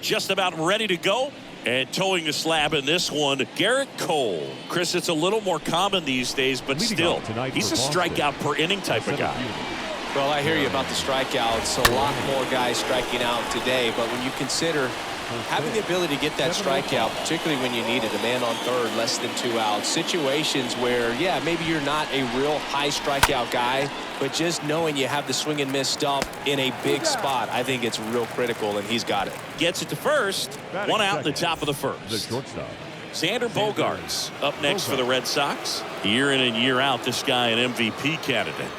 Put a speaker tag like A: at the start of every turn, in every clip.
A: just about ready to go. And towing the slab in this one, Garrett Cole. Chris, it's a little more common these days, but still, he's a strikeout per inning type of guy.
B: Well, I hear you about the strikeouts. A lot more guys striking out today, but when you consider having the ability to get that strikeout, particularly when you need it, a man on third, less than 2 outs, situations where, yeah, maybe you're not a real high strikeout guy, but just knowing you have the swing and miss stuff in a big spot, I think it's real critical, and he's got it.
A: Gets it to first. 1 out in the top of the first. Xander Bogaerts up next for the Red Sox. Year in and year out, this guy an MVP candidate.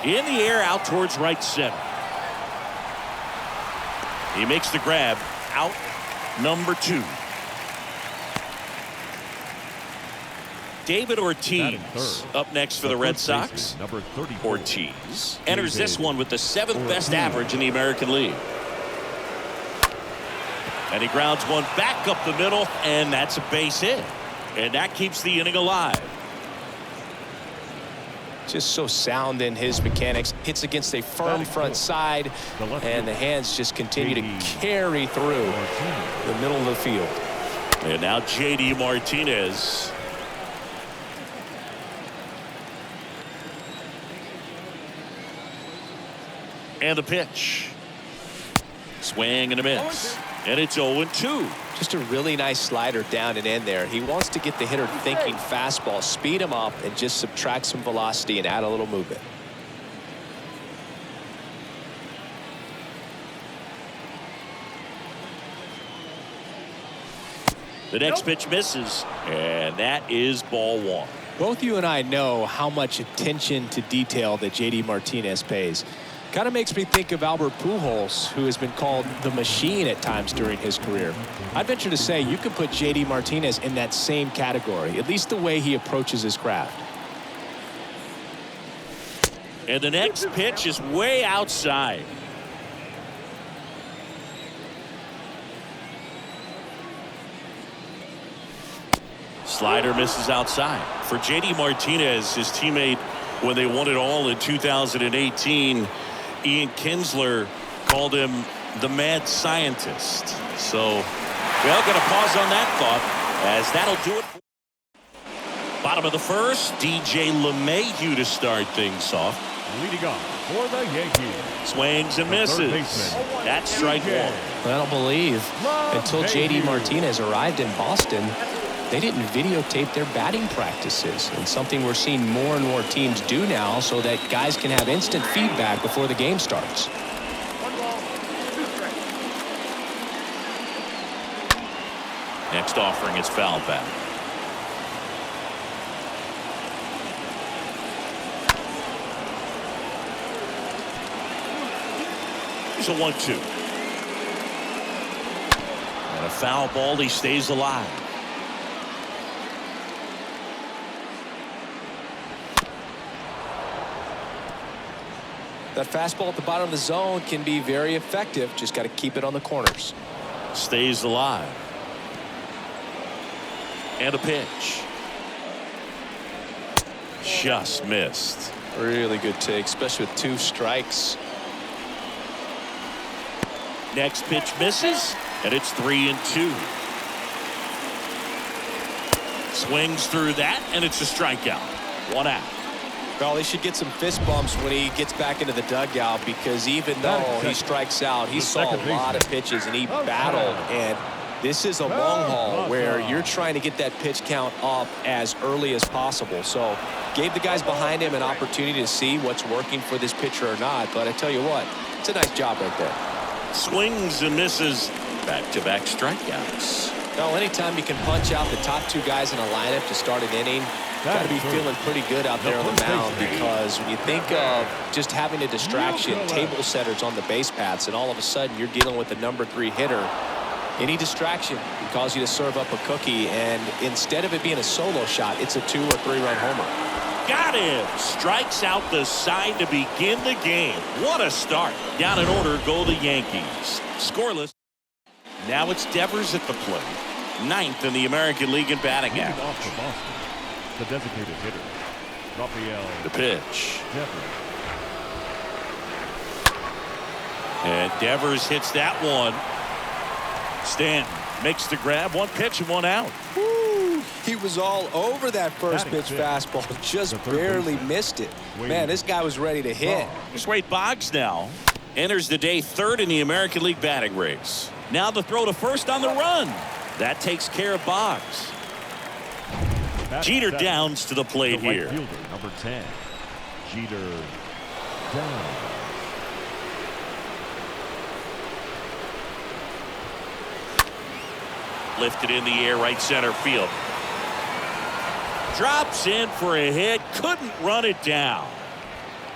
A: In the air, out towards right center. He makes the grab. Out number 2. David Ortiz up next for the Red Sox. Ortiz enters this one with the 7th best average in the American League. And he grounds one back up the middle, and that's a base hit. And that keeps the inning alive.
B: Just so sound in his mechanics. Hits against a firm front side, and the hands just continue to carry through the middle of the field.
A: And now J.D. Martinez. And the pitch. Swing and a miss. And it's 0-2.
B: Just a really nice slider down and in there. He wants to get the hitter thinking fastball, speed him up, and just subtract some velocity and add a little movement.
A: The next pitch misses, and that is ball 1.
B: Both you and I know how much attention to detail that J.D. Martinez pays. Kind of makes me think of Albert Pujols, who has been called the machine at times during his career. I'd venture to say you could put J.D. Martinez in that same category, at least the way he approaches his craft.
A: And the next pitch is way outside. Slider misses outside. For J.D. Martinez, his teammate, when they won it all in 2018, Ian Kinsler called him the mad scientist. So, well, going to pause on that thought, as that'll do it. Bottom of the first, DJ LeMahieu to start things off.
C: Leading off for the Yankees.
A: Swings and misses. That's strike 1.
B: I don't believe until J.D. Martinez arrived in Boston, they didn't videotape their batting practices, and something we're seeing more and more teams do now so that guys can have instant feedback before the game starts.
A: Next offering is foul back. Here's a 1-2. And a foul ball. He stays alive.
B: That fastball at the bottom of the zone can be very effective. Just got to keep it on the corners.
A: Stays alive. And a pitch. Just missed.
B: Really good take, especially with 2 strikes.
A: Next pitch misses, and it's 3-2. Swings through that, and it's a strikeout. 1 out.
B: Well, he should get some fist bumps when he gets back into the dugout, because even though he strikes out, he saw a lot of pitches and he battled. And this is a long haul where you're trying to get that pitch count up as early as possible. So gave the guys behind him an opportunity to see what's working for this pitcher or not. But I tell you what, it's a nice job right there.
A: Swings and misses. Back-to-back strikeouts.
B: Well, anytime you can punch out the top 2 guys in a lineup to start an inning, got to be feeling pretty good out there on the mound, because when you think of just having a distraction, table setters on the base paths, and all of a sudden you're dealing with the number 3 hitter, any distraction can cause you to serve up a cookie, and instead of it being a solo shot, it's a 2 or 3 run homer.
A: Got him. Strikes out the side to begin the game. What a start. Down in order go the Yankees. Scoreless. Now it's Devers at the plate. 9th in the American League in batting average.
C: The designated hitter, Rafael.
A: The pitch. And Devers hits that one. Stanton makes the grab. One pitch and one out.
B: Woo, he was all over that first pitch fastball. Just barely missed it. Man, this guy was ready to hit.
A: Here's Wade Boggs now. Enters the day third in the American League batting race. Now the throw to first on the run. That takes care of Boggs. Jeter downs to the plate here.
C: Fielder, number 10. Jeter down.
A: Lifted in the air, right center field. Drops in for a hit. Couldn't run it down.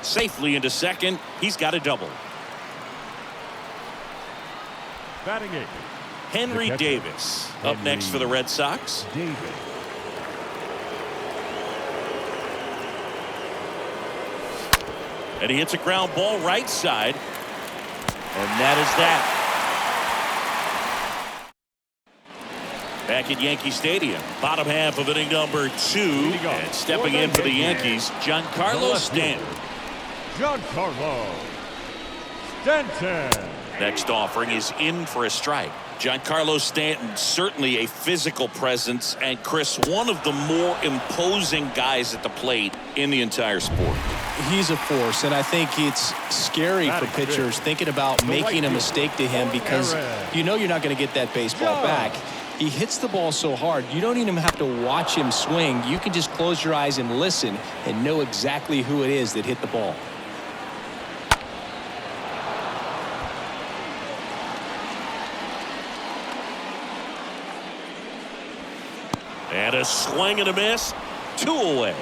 A: Safely into second. He's got a double.
C: Batting 8.
A: Henry Davis up next for the Red Sox.
C: Davis.
A: And he hits a ground ball right side. And that is that. Back at Yankee Stadium, bottom half of inning number 2, and stepping in for the Yankees, Giancarlo Stanton.
C: Giancarlo Stanton.
A: Next offering is in for a strike. Giancarlo Stanton, certainly a physical presence, and Chris, one of the more imposing guys at the plate in the entire sport.
B: He's a force, and I think it's scary for pitchers thinking about making a mistake to him because you know you're not going to get that baseball back. He hits the ball so hard, you don't even have to watch him swing. You can just close your eyes and listen and know exactly who it is that hit the ball.
A: And a swing and a miss. 2 away.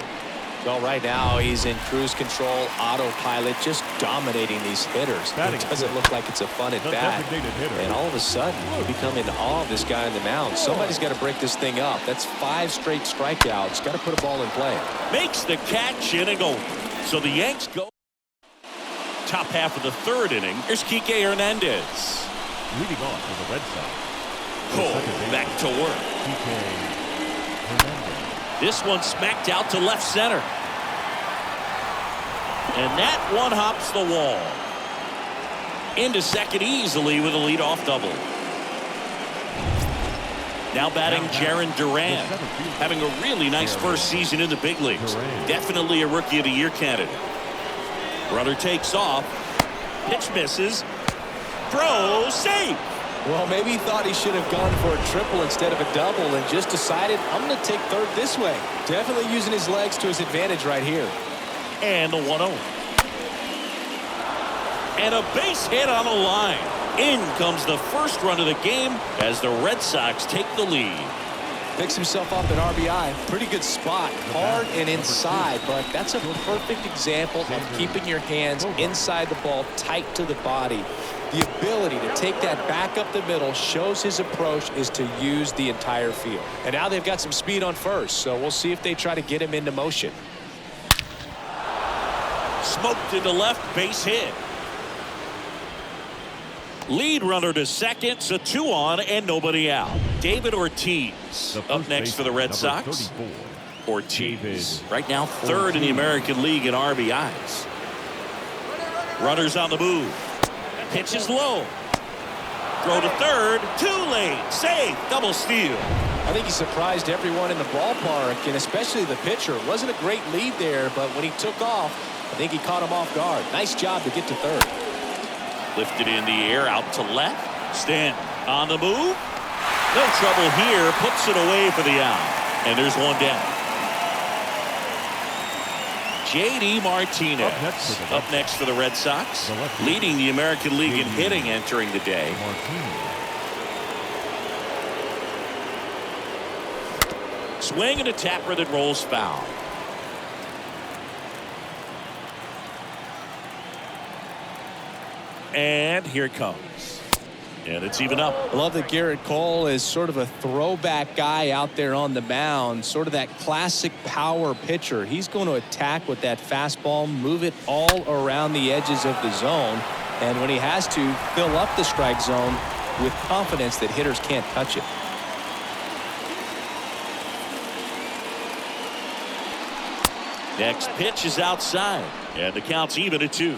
B: Well, right now he's in cruise control, autopilot, just dominating these hitters. It doesn't look like it's a fun at bat. And all of a sudden, you become in awe of this guy on the mound. Somebody's got to break this thing up. That's 5 straight strikeouts. Got to put a ball in play.
A: Makes the catch, inning over. So the Yanks go. Top half of the 3rd inning. Here's Kike Hernandez.
C: Leading off for the Red Sox.
A: Cole back to work.
C: Kike Hernandez.
A: This one smacked out to left center. And that one hops the wall. Into second easily with a leadoff double. Now batting Jarren Duran. Having a really nice first season in the big leagues. Definitely a Rookie of the Year candidate. Runner takes off. Pitch misses. Throw safe.
B: Well, maybe he thought he should have gone for a triple instead of a double and just decided, I'm going to take third this way. Definitely using his legs to his advantage right here.
A: And the 1-0. And a base hit on the line. In comes the first run of the game as the Red Sox take the lead.
B: Picks himself up an RBI. Pretty good spot. Hard and inside, but that's a perfect example of keeping your hands inside the ball, tight to the body. The ability to take that back up the middle shows his approach is to use the entire field. And now they've got some speed on first, so we'll see if they try to get him into motion.
A: Smoked into left, base hit. Lead runner to second, so 2 on and nobody out. David Ortiz up next for the Red Sox. Ortiz right now 3rd in the American League in RBIs. Runners on the move. Pitch is low. Throw to third. Too late. Safe. Double steal.
B: I think he surprised everyone in the ballpark, and especially the pitcher. It wasn't a great lead there, but when he took off, I think he caught him off guard. Nice job to get to third.
A: Lifted in the air, out to left. Stanton on the move. No trouble here. Puts it away for the out. And there's one down. J.D. Martinez up next for the Red Sox, leading the American League in hitting entering the day. Swing and a tapper that rolls foul. And here it comes. And it's even up.
B: I love that Garrett Cole is sort of a throwback guy out there on the mound, sort of that classic power pitcher. He's going to attack with that fastball, move it all around the edges of the zone, and when he has to, fill up the strike zone with confidence that hitters can't touch it.
A: Next pitch is outside, and the count's even at 2.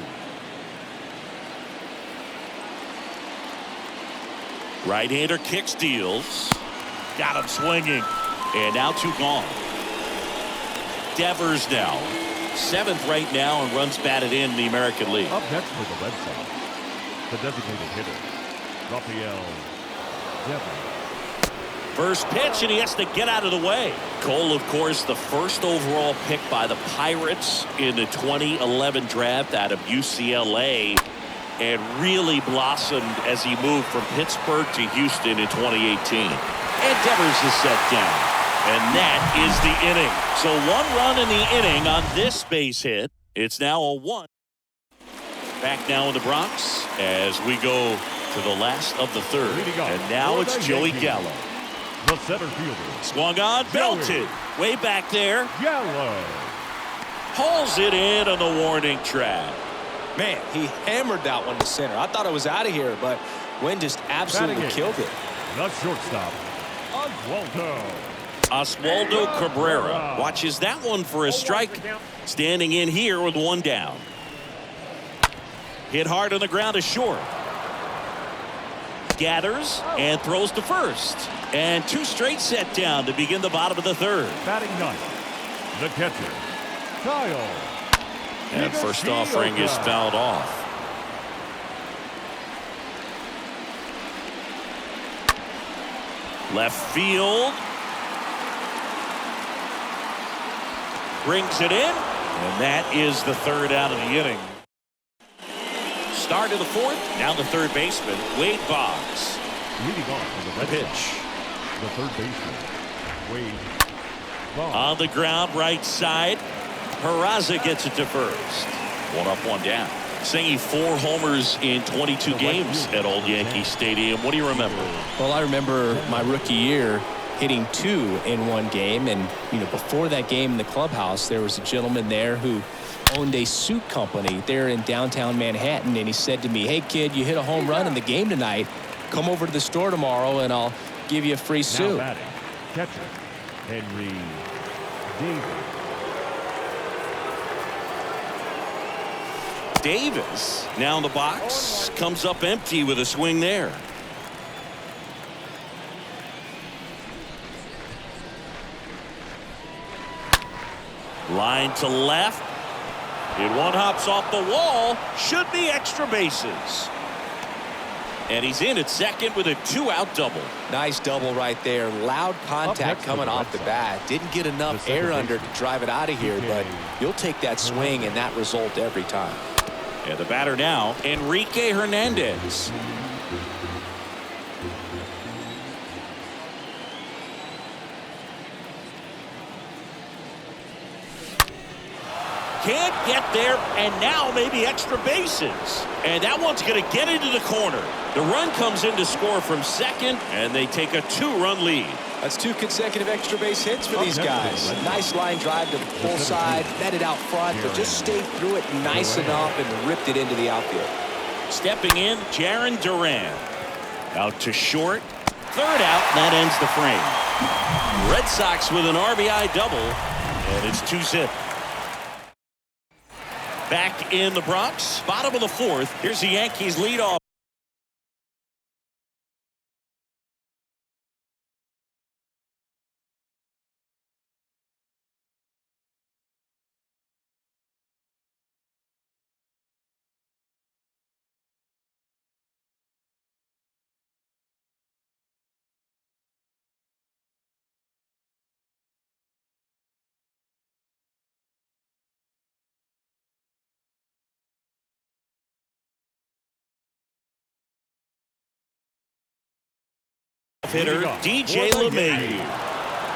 A: Right-hander kicks, deals. Got him swinging. And now 2 gone. Devers now. 7th right now and runs batted in the American League.
C: Up next for the Red Sox, the designated hitter, Rafael Devers.
A: First pitch, and he has to get out of the way. Cole, of course, the first overall pick by the Pirates in the 2011 draft out of UCLA, and really blossomed as he moved from Pittsburgh to Houston in 2018. And Devers is set down. And that is the inning. So 1 run in the inning on this base hit. It's now a 1. Back now in the Bronx as we go to the last of the 3rd. And now it's Joey Gallo.
C: The center fielder.
A: Swung on, belted. Way back there.
C: Gallo.
A: Hauls it in on the warning track.
B: Man, he hammered that one to center. I thought it was out of here, but Wynn just absolutely killed it.
C: The shortstop,
A: Oswaldo Cabrera watches that one for a strike. Standing in here with 1 down. Hit hard on the ground is short. Gathers and throws to first. And 2 straight set down to begin the bottom of the 3rd.
C: Batting 9th, the catcher, Kyle.
A: And first offering is fouled off. Left field. Brings it in. And that is the 3rd out of the inning. Start of the 4th. Now the 3rd baseman, Wade Boggs.
C: Leading off for the Red
A: Pitch.
C: The 3rd baseman, Wade Boggs.
A: On the ground, right side. Peraza gets it to first. 1 up, 1 down. Singy 4 homers in 22 games at Old Yankee Stadium. What do you remember?
B: Well, I remember my rookie year hitting 2 in 1 game. And, before that game in the clubhouse, there was a gentleman there who owned a suit company there in downtown Manhattan. And he said to me, "Hey, kid, you hit a home run in the game tonight. Come over to the store tomorrow and I'll give you a free suit."
C: Now batting, catcher, Henry
A: Davis now in the box, comes up empty with a swing there. Line to left. And 1 hops off the wall. Should be extra bases. And he's in at second with a 2-out double.
B: Nice double right there. Loud contact coming off the bat. Didn't get enough air under to drive it out of here, but you'll take that swing and that result every time.
A: And the batter now, Enrique Hernandez. Can't get there, and now maybe extra bases. And that one's going to get into the corner. The run comes in to score from second, and they take a 2-run lead.
B: That's 2 consecutive extra base hits for these guys. Nice line drive to the full side, met it out front, but just stayed through it nice enough and ripped it into the outfield.
A: Stepping in, Jarren Duran. Out to short. 3rd out, and that ends the frame. Red Sox with an RBI double, and it's 2-zip. Back in the Bronx, bottom of the 4th. Here's the Yankees leadoff. Hitter DJ LeMahieu.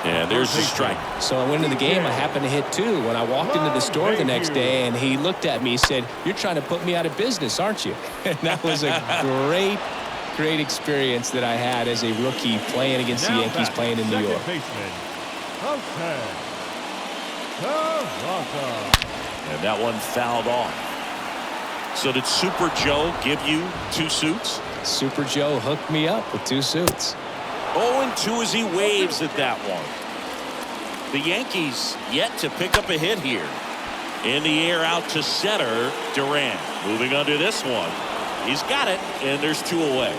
A: And there's the strike.
B: So I went into the game. I happened to hit 2 when I walked into the store the next day, and he looked at me and said, "You're trying to put me out of business, aren't you?" And that was a great experience that I had as a rookie playing against the Yankees, playing in New York.
A: And that one fouled off. So did Super Joe give you 2 suits?
B: Super Joe hooked me up with 2 suits.
A: 0-2 as he waves at that one. The Yankees yet to pick up a hit here. In the air out to center, Durant moving under this one. He's got it, and there's 2 away.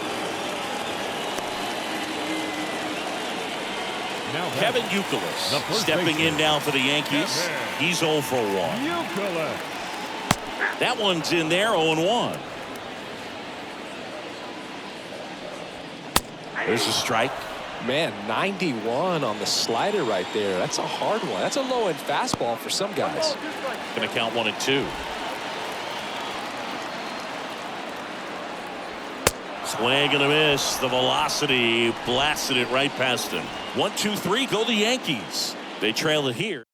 C: Now
A: Kevin Youkilis
C: the first
A: stepping
C: baseman.
A: in now for the Yankees.
C: Kevin
A: He's 0 for 1.
C: Youkilis.
A: That one's in there, 0-1. There's a strike.
B: Man, 91 on the slider right there. That's a hard one. That's a low-end fastball for some guys.
A: Going to count 1-2. Swing and a miss. The velocity blasted it right past him. 1-2-3. Go the Yankees. They trail it here.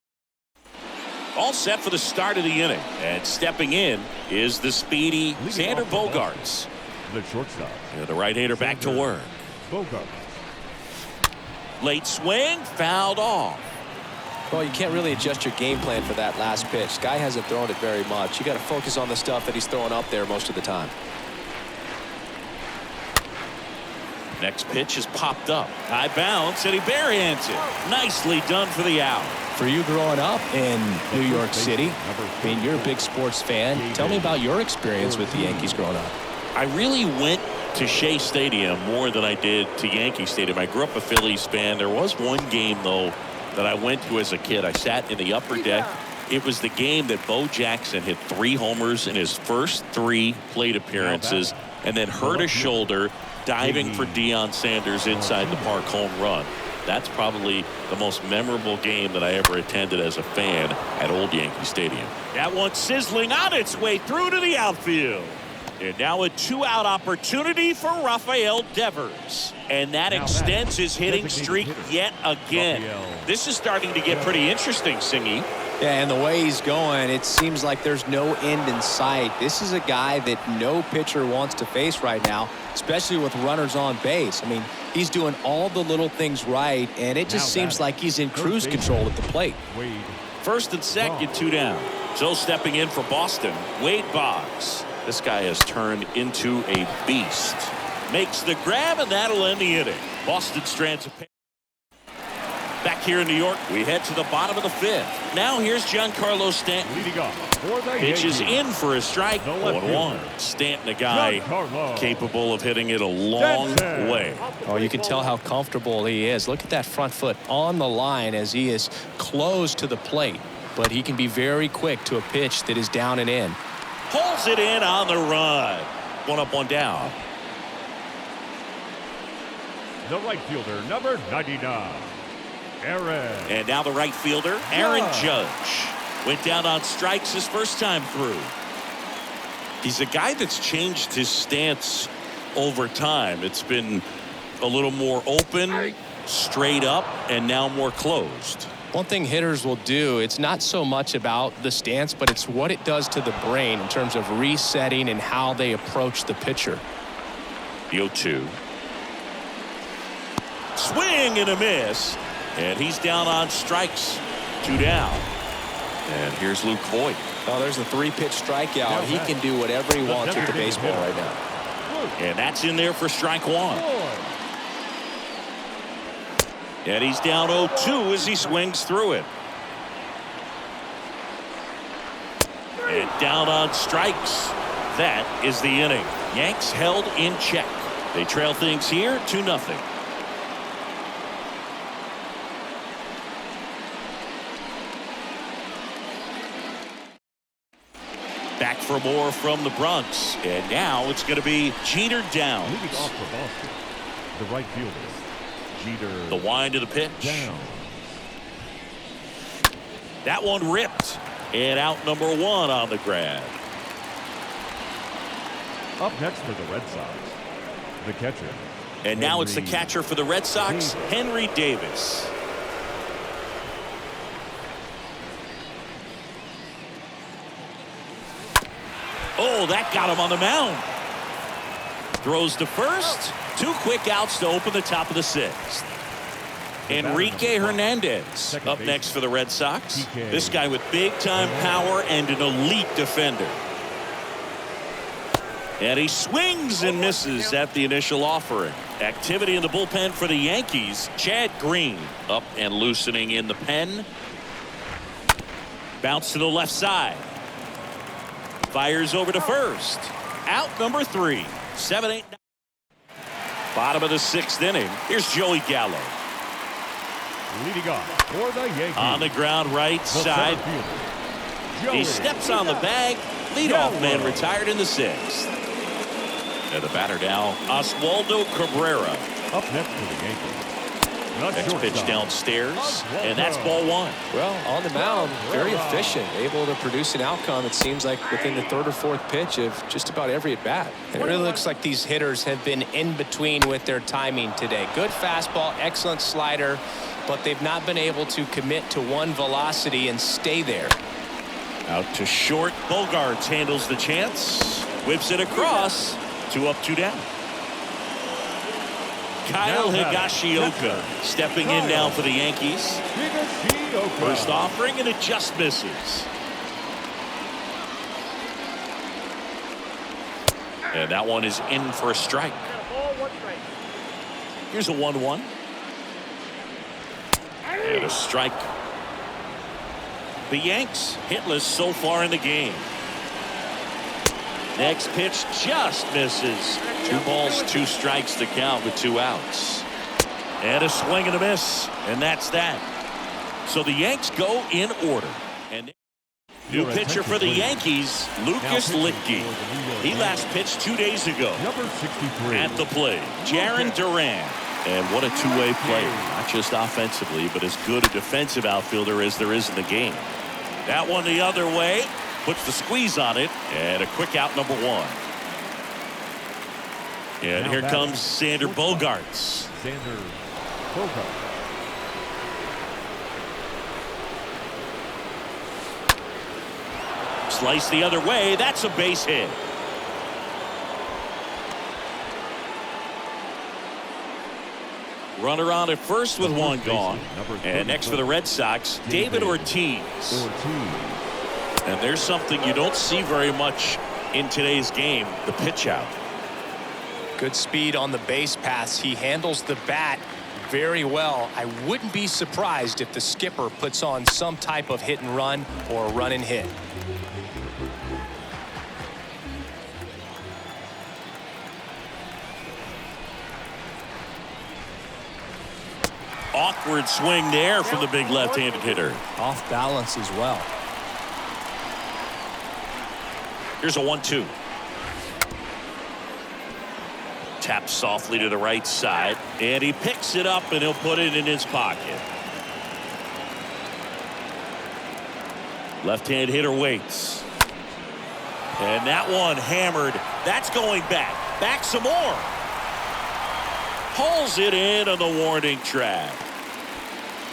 A: All set for the start of the inning. And stepping in is the speedy Xander Bogaerts.
C: The shortstop.
A: And the right-hander back to work.
C: Bogaerts.
A: Late swing, fouled off.
B: Well, you can't really adjust your game plan for that last pitch. Guy hasn't thrown it very much. You got to focus on the stuff that he's throwing up there most of the time.
A: Next pitch is popped up. High bounce, and he barehands it. Nicely done for the out.
B: For you growing up in New York City, I mean, you're a big sports fan. Tell me about your experience with the Yankees growing up.
A: I really went to Shea Stadium more than I did to Yankee Stadium. I grew up a Phillies fan. There was one game, though, that I went to as a kid. I sat in the upper deck. It was the game that Bo Jackson hit 3 homers in his first 3 plate appearances and then hurt a shoulder diving for Deion Sanders inside the park home run. That's probably the most memorable game that I ever attended as a fan at Old Yankee Stadium. That one sizzling on its way through to the outfield. And now a 2-out opportunity for Rafael Devers. And that extends his hitting streak yet again. This is starting to get pretty interesting, Singy.
B: Yeah, and the way he's going, it seems like there's no end in sight. This is a guy that no pitcher wants to face right now, especially with runners on base. I mean, he's doing all the little things right, and it just seems like he's in cruise control at the plate.
A: First and second, 2 down. So stepping in for Boston, Wade Boggs. This guy has turned into a beast. Makes the grab, and that'll end the inning. Boston strands a pair. Back here in New York, we head to the bottom of the 5th. Now here's Giancarlo Stanton.
C: Leading off for the
A: Pitch is
C: Yankees.
A: in for a strike. 1-1. Stanton, a guy
C: Giancarlo
A: capable of hitting it a long way.
B: Oh, you can tell how comfortable he is. Look at that front foot on the line as he is close to the plate. But he can be very quick to a pitch that is down and in.
A: Pulls it in on the run. 1 up, 1 down.
C: The right fielder, number 99. Aaron.
A: And now the right fielder, Aaron Judge. Went down on strikes his first time through. He's a guy that's changed his stance over time. It's been a little more open, straight up, and now more closed.
B: One thing hitters will do, it's not so much about the stance, but it's what it does to the brain in terms of resetting and how they approach the pitcher.
A: The 0-2. Swing and a miss. And he's down on strikes. 2 down. And here's Luke Voigt.
B: Oh, there's a 3-pitch strikeout. He can do whatever he wants with the baseball right now.
A: And that's in there for strike 1. And he's down 0-2 as he swings through it. And down on strikes. That is the inning. Yanks held in check. They trail things here 2-0. Back for more from the Bronx. And now it's going to be Jeter down.
C: Leading off for Boston, the right fielder, Jeter.
A: The wind of the pitch.
C: Down.
A: That one ripped. And out number 1 on the grab.
C: Up next for the Red Sox, the catcher.
A: And now it's the catcher for the Red Sox, Henry Davis. Oh, that got him on the mound. Throws to first. 2 quick outs to open the top of the 6th. Enrique Hernandez up next for the Red Sox. This guy with big-time power and an elite defender. And he swings and misses at the initial offering. Activity in the bullpen for the Yankees. Chad Green up and loosening in the pen. Bounce to the left side. Fires over to first. Out number 3. 7-8. Bottom of the 6th inning. Here's Joey Gallo.
C: Leading off for the Yankees.
A: On the ground right
C: The
A: side.
C: center fielder,
A: He
C: Joey
A: steps on the bag. Leadoff man
C: Gallo.
A: retired in the 6th. And the batter now, Oswaldo Cabrera.
C: Up next for the Yankees. The
A: Next pitch
C: shortstop,
A: downstairs, and that's ball 1.
B: Well, on the mound, very efficient, able to produce an outcome, it seems like, within the 3rd or 4th pitch of just about every at-bat. It really looks like these hitters have been in between with their timing today. Good fastball, excellent slider, but they've not been able to commit to one velocity and stay there.
A: Out to short. Bogarts handles the chance. Whips it across. 2 up, 2 down. Kyle Higashioka stepping in now for the Yankees.
C: Higashioka.
A: First offering, and it just misses. And that one is in for a strike. Here's a 1-1. And a strike. The Yanks hitless so far in the game. Next pitch just misses. 2 balls, 2 strikes to count with 2 outs. And a swing and a miss. And that's that. So the Yanks go in order. And new pitcher for the Yankees, Lucas Litke. He last pitched 2 days ago.
C: Number 63.
A: At the plate, Jaron Duran. And what a two-way player. Not just offensively, but as good a defensive outfielder as there is in the game. That one the other way. Puts the squeeze on it, and a quick out, number 1. And here comes Xander Bogaerts.
C: Xander Bogaerts.
A: Slice the other way. That's a base hit. Runner on at first with 1 gone. And next for the Red Sox, David Ortiz. And there's something you don't see very much in today's game, the pitch out.
B: Good speed on the base pass. He handles the bat very well. I wouldn't be surprised if the skipper puts on some type of hit and run or run and hit.
A: Awkward swing there from the big left-handed hitter.
B: Off balance as well.
A: Here's a 1-2. Taps softly to the right side, and he picks it up, and he'll put it in his pocket. Left-hand hitter waits. And that one hammered. That's going back. Back some more. Pulls it in on the warning track.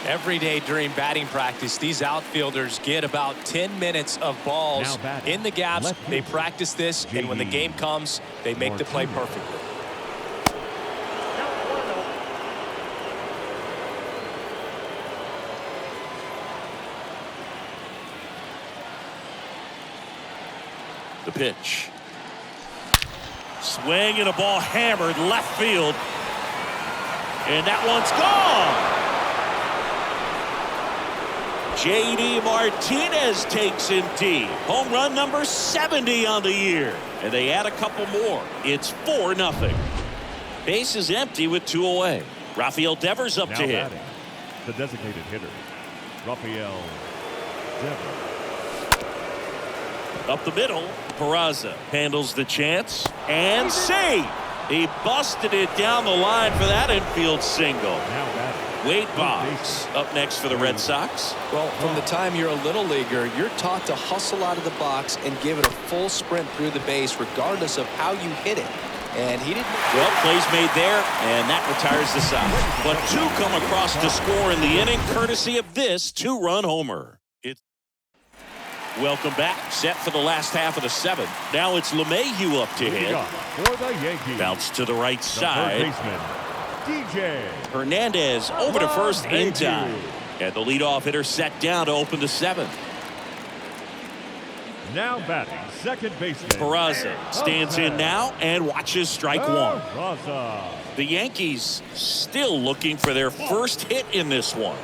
B: Every day during batting practice, these outfielders get about 10 minutes of balls in the gaps. They practice this, and when the game comes, they make the play perfectly.
A: The pitch. Swing and a ball hammered left field. And that one's gone. J.D. Martinez takes him deep. Home run number 70 on the year. And they add a couple more. It's 4-0. Base is empty with 2 away. Rafael Devers up to hit.
C: The designated hitter, Rafael Devers.
A: Up the middle, Peraza handles the chance. And see, he busted it down the line for that infield single. Wade Boggs up next for the Red Sox.
B: Well, from the time you're a little leaguer, you're taught to hustle out of the box and give it a full sprint through the base regardless of how you hit it. And he didn't.
A: Well, plays made there, and that retires the Sox. But 2 come across to score in the inning, courtesy of this 2-run homer. Welcome back. Set for the last half of the 7th. Now it's LeMahieu up to hit.
C: For the Yankees.
A: Bounce to the right side.
C: Baseman, DJ
A: Hernandez over to first in time. And the leadoff hitter set down to open the 7th.
C: Now batting, second baseman.
A: Peraza stands in now and watches strike 1.
C: Peraza.
A: The Yankees still looking for their first hit in this one.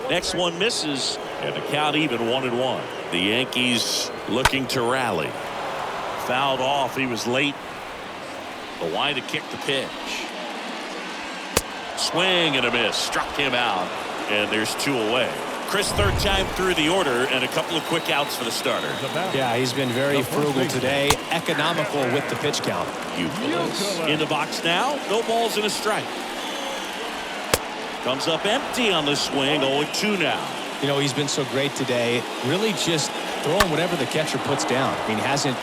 A: Next one misses, and the count even 1-1. The Yankees looking to rally. Fouled off. He was late. The wide to kick the pitch. Swing and a miss. Struck him out. And there's 2 away. Chris, third time through the order, and a couple of quick outs for the starter.
B: Yeah, he's been very frugal today, economical with the pitch count.
A: In the box now, no balls and a strike. Comes up empty on the swing, 0-2 now.
B: You know, he's been so great today, really just throwing whatever the catcher puts down. I mean, he hasn't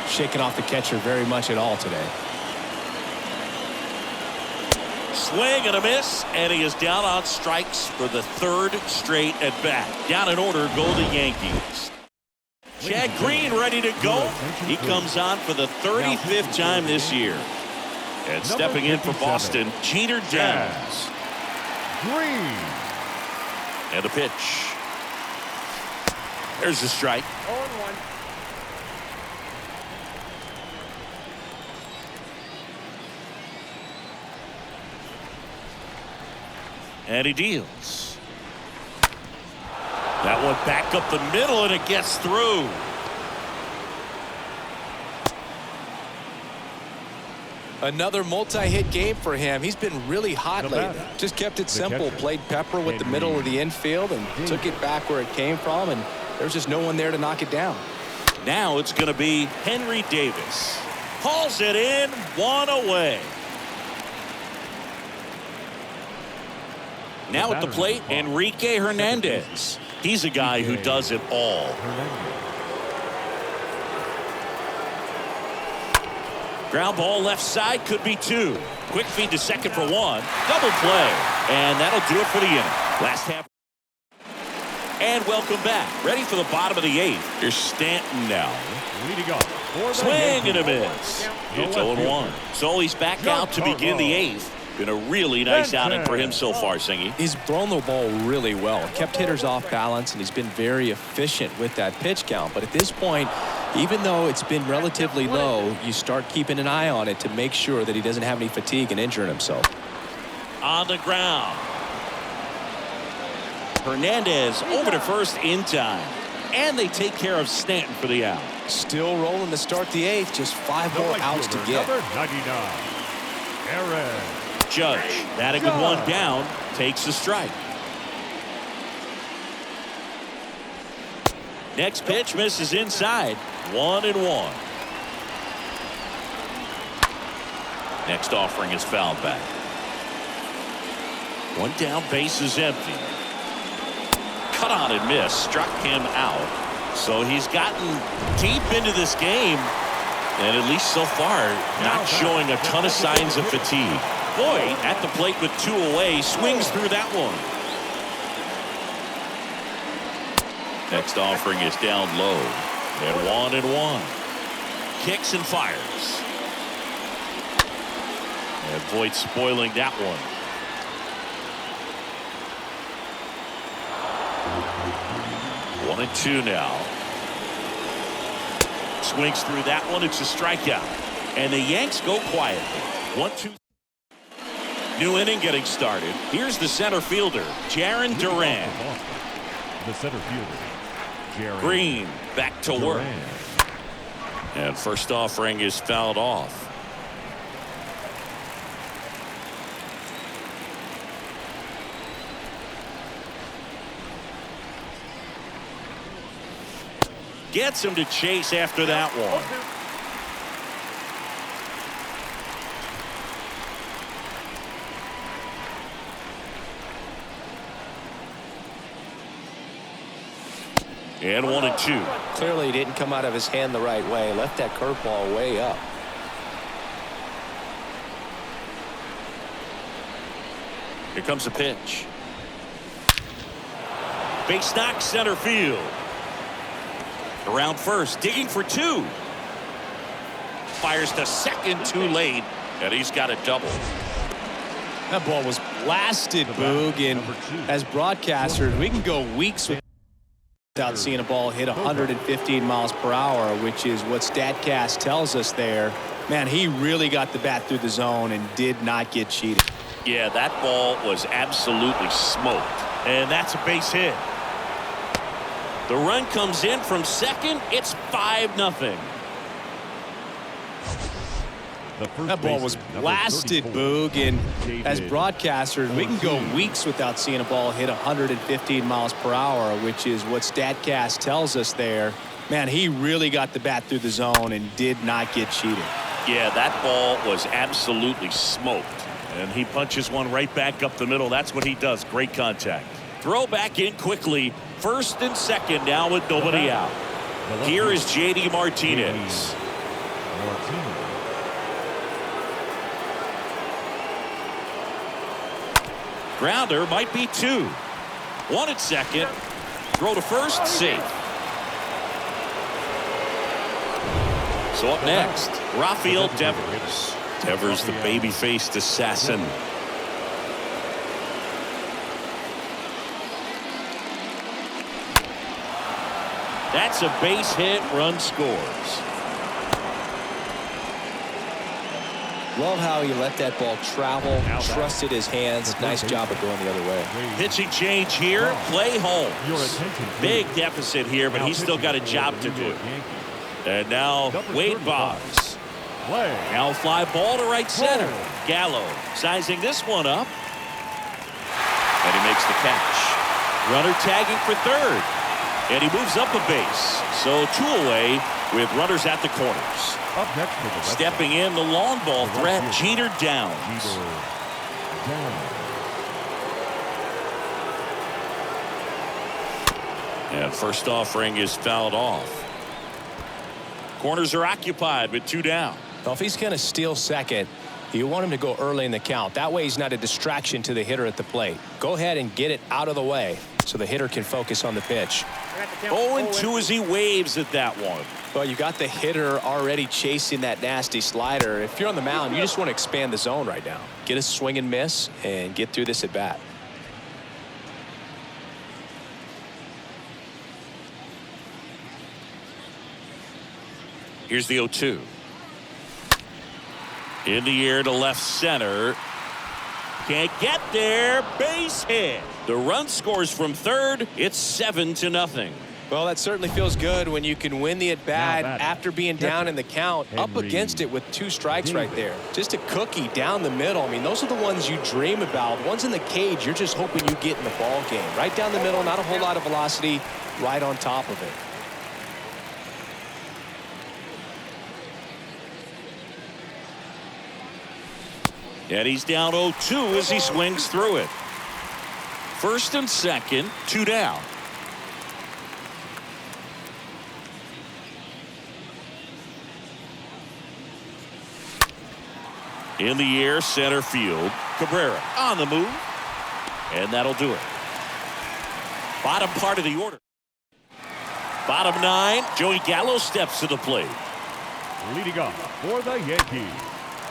B: shaken off the catcher very much at all today.
A: Swing and a miss, and he is down on strikes for the 3rd straight at bat. Down in order go the Yankees. Chad Green ready to go. He comes on for the 35th time this year. And stepping in for Boston, Jeter Downs.
C: Green.
A: And a pitch. There's the strike.
C: 0-1.
A: And he deals. That one back up the middle, and it gets through.
B: Another multi-hit game for him. He's been really hot lately. Just kept it simple. Played pepper with the middle of the infield and took it back where it came from, and there's just no one there to knock it down.
A: Now it's going to be Henry Davis. Hauls it in, 1 away. Now at the plate, Enrique Hernandez. He's a guy who does it all. Ground ball left side, could be 2. Quick feed to second for 1. Double play. And that'll do it for the inning. Last half. And welcome back. Ready for the bottom of the 8th. Here's Stanton now.
C: Leading off.
A: Swing and a miss. It's 0-1. So he's back out to begin the 8th. Been a really nice outing for him so far, Singy.
B: He's thrown the ball really well. Kept hitters off balance, and he's been very efficient with that pitch count. But at this point, even though it's been relatively low, you start keeping an eye on it to make sure that he doesn't have any fatigue and injuring himself.
A: On the ground. Hernandez over to first in time. And they take care of Stanton for the out.
B: Still rolling to start the 8th. Just 5 more outs to get.
C: Number 99. Aaron
A: Judge, batting with 1 down, takes a strike. Next pitch misses inside. 1-1. Next offering is fouled back. 1 down, base is empty. Cut on and miss, struck him out. So he's gotten deep into this game, and at least so far, not showing a ton of signs of fatigue. Boyd at the plate with 2 away, swings through that one. Next offering is down low, and 1-1. Kicks and fires. And Boyd spoiling that one. One and 2 now. Swings through that one. It's a strikeout. And the Yanks go quietly. 1-2. New inning getting started. Here's the center fielder, Jarren Duran.
C: The center fielder, Jarren.
A: Green back to work. And first offering is fouled off. Gets him to chase after that one. And 1-2.
B: Clearly he didn't come out of his hand the right way. Left that curveball way up.
A: Here comes a pitch. Base knock center field. Around first, digging for 2. Fires to second too late, and he's got a double.
B: That ball was blasted, Boog, and as broadcasters, we can go weeks without seeing a ball hit 115 miles per hour, which is what StatCast tells us there. Man, he really got the bat through the zone and did not get cheated.
A: Yeah, that ball was absolutely smoked, and that's a base hit. The run comes in from second. It's 5-0.
C: The first
B: That ball was
C: baseman, number
B: blasted,
C: 34.
B: Boog, and as
C: David
B: broadcasters, we can go
C: Ortiz.
B: weeks without seeing a ball hit 115 miles per hour, which is what StatCast tells us there. Man, he really got the bat through the zone and did not get cheated.
A: Yeah, that ball was absolutely smoked. And he punches one right back up the middle. That's what he does. Great contact. Throw back in quickly. First and second now with nobody out. Here is J.D. Martinez. Grounder might be 2. 1 at second. Throw to first. Safe. So up next, Rafael Devers. Devers, the baby-faced assassin. That's a base hit. Run scores.
B: Love how he let that ball travel, trusted his hands. Nice job of going the other way.
A: Pitching change here. Clay Holmes. Big deficit here, but he's still got a job to do. And now Wade Boggs. Now fly ball to right center. Gallo sizing this one up. And he makes the catch. Runner tagging for third. And he moves up a base. So 2 away with runners at the corners.
C: Up next for the
A: Stepping in the long ball threat, Jeter Downs. And first offering is fouled off. Corners are occupied with 2 down.
B: Well, if he's going to steal second, you want him to go early in the count. That way he's not a distraction to the hitter at the plate. Go ahead and get it out of the way so the hitter can focus on the pitch.
A: 0-2 as he waves at that one.
B: Well, you got the hitter already chasing that nasty slider. If you're on the mound, you just want to expand the zone right now. Get a swing and miss and get through this at bat.
A: Here's the 0-2. In the air to left center. Can't get there. Base hit. The run scores from third. It's 7-0.
B: Well, that certainly feels good when you can win the at-bat after being down in the count, up against it with 2 strikes right there. Just a cookie down the middle. I mean, those are the ones you dream about. Ones in the cage, you're just hoping you get in the ball game. Right down the middle, not a whole lot of velocity, right on top of it.
A: And he's down 0-2 as he swings through it. First and second, 2 down. In the air, center field. Cabrera on the move. And that'll do it. Bottom part of the order. Bottom 9, Joey Gallo steps to the plate.
C: Leading off for the Yankees.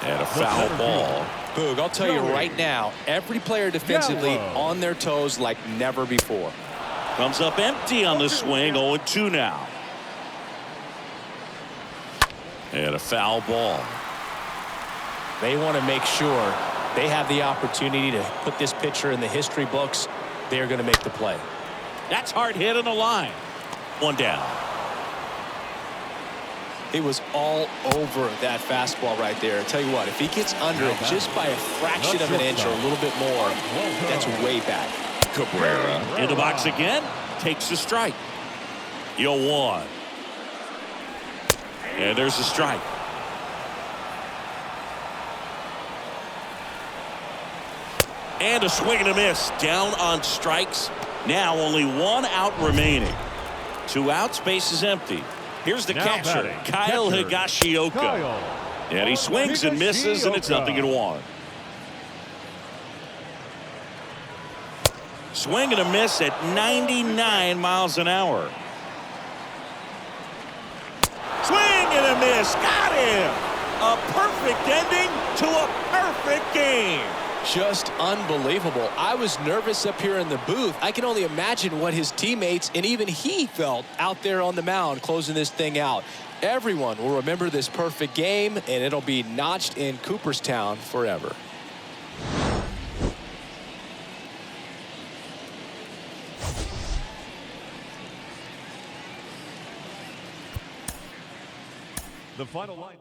A: And a foul ball.
B: Boog, I'll tell you right now, every player defensively on their toes like never before.
A: Comes up empty on the swing. 0-2 now. And a foul ball.
B: They want to make sure they have the opportunity to put this pitcher in the history books. They're going to make the play.
A: That's hard hit on the line. 1 down.
B: It was all over that fastball right there. I tell you what, if he gets under it just by a fraction of an inch or a little bit more, that's way back.
A: Cabrera in the box again. Takes the strike. 0-1. And there's a strike. And a swing and a miss. Down on strikes. Now only 1 out remaining. 2 outs. Base is empty. Here's the catcher, Kyle Higashioka. And he swings and misses, and it's 0-1. Swing and a miss at 99 miles an hour. Swing and a miss. Got him. A perfect ending to a perfect game.
B: Just unbelievable. I was nervous up here in the booth. I can only imagine what his teammates and even he felt out there on the mound closing this thing out. Everyone will remember this perfect game, and it'll be notched in Cooperstown forever.
C: The final line.